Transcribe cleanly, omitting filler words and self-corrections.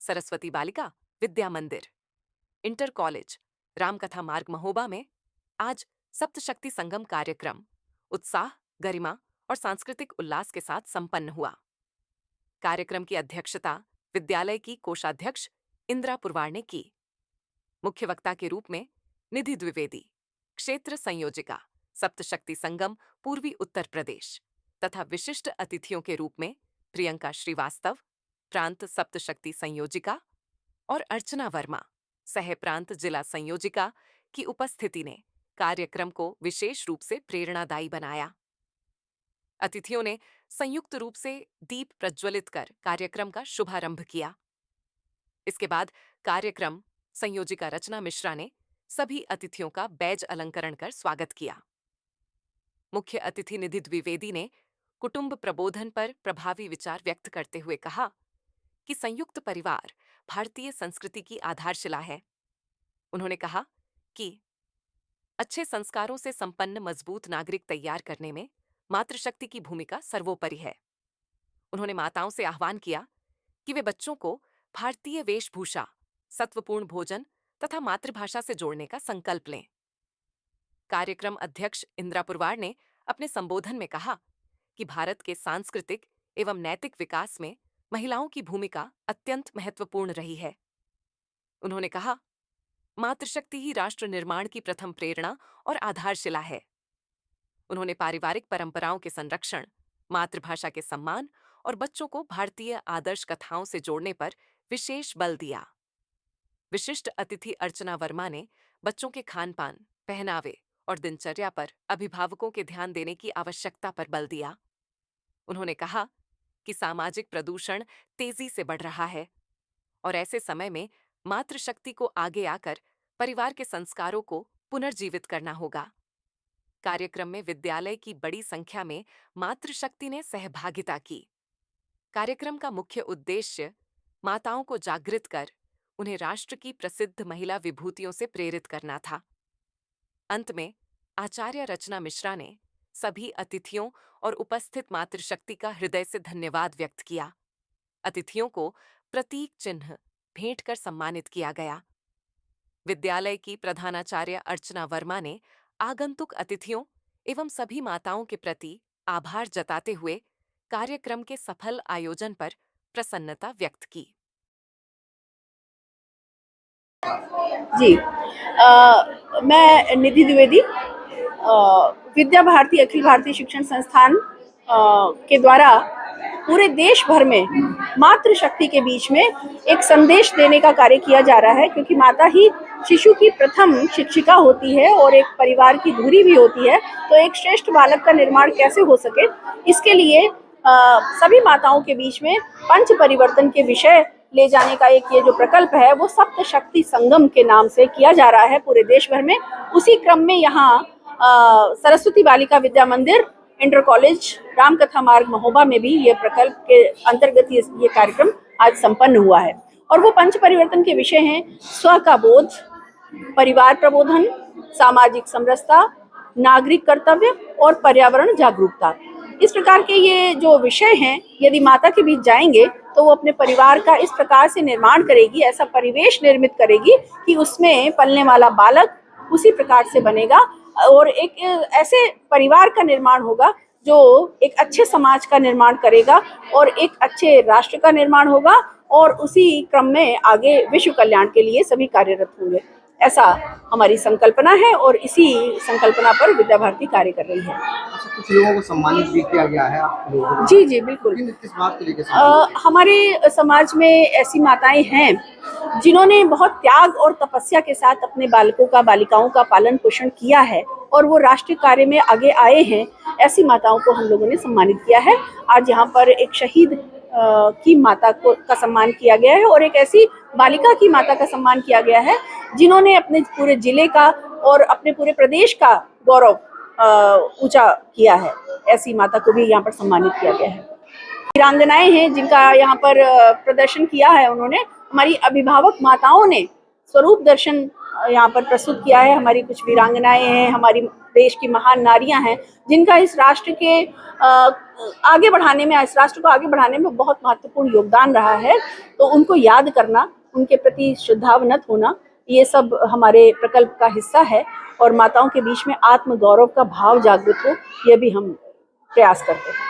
सरस्वती बालिका विद्या मंदिर, inter college, रामकथा मार्ग महोबा में आज सप्तशक्ति संगम कार्यक्रम उत्साह, गरिमा और सांस्कृतिक उल्लास के साथ संपन्न हुआ। कार्यक्रम की अध्यक्षता विद्यालय की कोषाध्यक्ष इंदिरा पुरवार ने की। मुख्य वक्ता के रूप में निधि द्विवेदी, क्षेत्र संयोजिका, सप्तशक्ति संगम पूर्वी उत्तर प्रदेश, तथा विशिष्ट अतिथियों के रूप में प्रियंका श्रीवास्तव, प्रांत सप्तशक्ति संयोजिका, और अर्चना वर्मा, सह प्रांत जिला संयोजिका की उपस्थिति ने कार्यक्रम को विशेष रूप से प्रेरणादायी बनाया। अतिथियों ने संयुक्त रूप से दीप प्रज्वलित कर कार्यक्रम का शुभारंभ किया। इसके बाद कार्यक्रम संयोजिका रचना मिश्रा ने सभी अतिथियों का बैज अलंकरण कर स्वागत किया। मुख्य अतिथि निधि द्विवेदी ने कुटुंब प्रबोधन पर प्रभावी विचार व्यक्त करते हुए कहा कि संयुक्त परिवार भारतीय संस्कृति की आधारशिला है। उन्होंने कहा कि अच्छे संस्कारों से संपन्न मजबूत नागरिक तैयार करने में मातृशक्ति की भूमिका सर्वोपरि है। उन्होंने माताओं से आह्वान किया कि वे बच्चों को भारतीय वेशभूषा, सत्वपूर्ण भोजन तथा मातृभाषा से जोड़ने का संकल्प लें। कार्यक्रम अध्यक्ष इंदिरा पुरवार ने अपने संबोधन में कहा कि भारत के सांस्कृतिक एवं नैतिक विकास में महिलाओं की भूमिका अत्यंत महत्वपूर्ण रही है। उन्होंने कहा, मातृशक्ति ही राष्ट्र निर्माण की प्रथम प्रेरणा और आधारशिला है। उन्होंने पारिवारिक परंपराओं के संरक्षण, मातृभाषा के सम्मान और बच्चों को भारतीय आदर्श कथाओं से जोड़ने पर विशेष बल दिया। विशिष्ट अतिथि अर्चना वर्मा ने बच्चों के खान-पान, पहनावे और दिनचर्या पर अभिभावकों के ध्यान देने की आवश्यकता पर बल दिया। उन्होंने कहा कि सामाजिक प्रदूषण तेजी से बढ़ रहा है और ऐसे समय में मातृशक्ति को आगे आकर परिवार के संस्कारों को पुनर्जीवित करना होगा। कार्यक्रम में विद्यालय की बड़ी संख्या में मातृशक्ति ने सहभागिता की। कार्यक्रम का मुख्य उद्देश्य माताओं को जागृत कर उन्हें राष्ट्र की प्रसिद्ध महिला विभूतियों से प्रेरित करना था। अंत में आचार्य रचना मिश्रा ने सभी अतिथियों और उपस्थित मातृशक्ति का हृदय से धन्यवाद व्यक्त किया। अतिथियों को प्रतीक चिन्ह भेंट कर सम्मानित किया गया। विद्यालय की प्रधानाचार्य अर्चना वर्मा ने आगंतुक अतिथियों एवं सभी माताओं के प्रति आभार जताते हुए कार्यक्रम के सफल आयोजन पर प्रसन्नता व्यक्त की। जी, मैं निधि द्विवेदी, विद्या भारती अखिल भारतीय शिक्षण संस्थान के द्वारा पूरे देश भर में मातृशक्ति के बीच में एक संदेश देने का कार्य किया जा रहा है, क्योंकि माता ही शिशु की प्रथम शिक्षिका होती है और एक परिवार की धुरी भी होती है। तो एक श्रेष्ठ बालक का निर्माण कैसे हो सके, इसके लिए सभी माताओं के बीच में पंच परिवर्तन के विषय ले जाने का एक ये जो प्रकल्प है वो सप्तशक्ति संगम के नाम से किया जा रहा है पूरे देश भर में। उसी क्रम में यहाँ सरस्वती बालिका विद्या मंदिर, इंटर कॉलेज, रामकथा मार्ग महोबा में भी ये प्रकल्प के अंतर्गत ये कार्यक्रम आज संपन्न हुआ है। और वो पंच परिवर्तन के विषय हैं स्व का बोध, परिवार प्रबोधन, सामाजिक समरसता, नागरिक कर्तव्य और पर्यावरण जागरूकता। इस प्रकार के ये जो विषय हैं, यदि माता के बीच जाएंगे तो वो अपने परिवार का इस प्रकार से निर्माण करेगी, ऐसा परिवेश निर्मित करेगी कि उसमें पलने वाला बालक उसी प्रकार से बनेगा और एक ऐसे परिवार का निर्माण होगा जो एक अच्छे समाज का निर्माण करेगा और एक अच्छे राष्ट्र का निर्माण होगा और उसी क्रम में आगे विश्व कल्याण के लिए सभी कार्यरत होंगे। ऐसा हमारी संकल्पना है और इसी संकल्पना पर विद्या भारती कार्य कर रही है। अच्छा, कुछ लोगों को सम्मानित भी किया गया है आप लोगों को? जी जी बिल्कुल। किस बात के लिए हमारे समाज में ऐसी माताएं हैं जिन्होंने बहुत त्याग और तपस्या के साथ अपने बालकों का, बालिकाओं का पालन पोषण किया है और वो राष्ट्रीय कार्य में आगे आए हैं। ऐसी माताओं को हम लोगों ने सम्मानित किया है। आज यहाँ पर एक शहीद की माता को का सम्मान किया गया है और एक ऐसी बालिका की माता का सम्मान किया गया है जिन्होंने अपने पूरे जिले का और अपने पूरे प्रदेश का गौरव ऊंचा किया है। ऐसी माता को भी यहाँ पर सम्मानित किया गया है। वीरांगनाएं हैं जिनका यहाँ पर प्रदर्शन किया है, उन्होंने हमारी अभिभावक माताओं ने स्वरूप दर्शन यहाँ पर प्रस्तुत किया है। हमारी कुछ वीरांगनाएं हैं, हमारी देश की महान नारियां हैं, जिनका इस राष्ट्र के आगे बढ़ाने में, इस राष्ट्र को आगे बढ़ाने में बहुत महत्वपूर्ण योगदान रहा है। तो उनको याद करना, उनके प्रति श्रद्धावनत होना, ये सब हमारे प्रकल्प का हिस्सा है। और माताओं के बीच में आत्म गौरव का भाव जागृत हो, यह भी हम प्रयास करते हैं।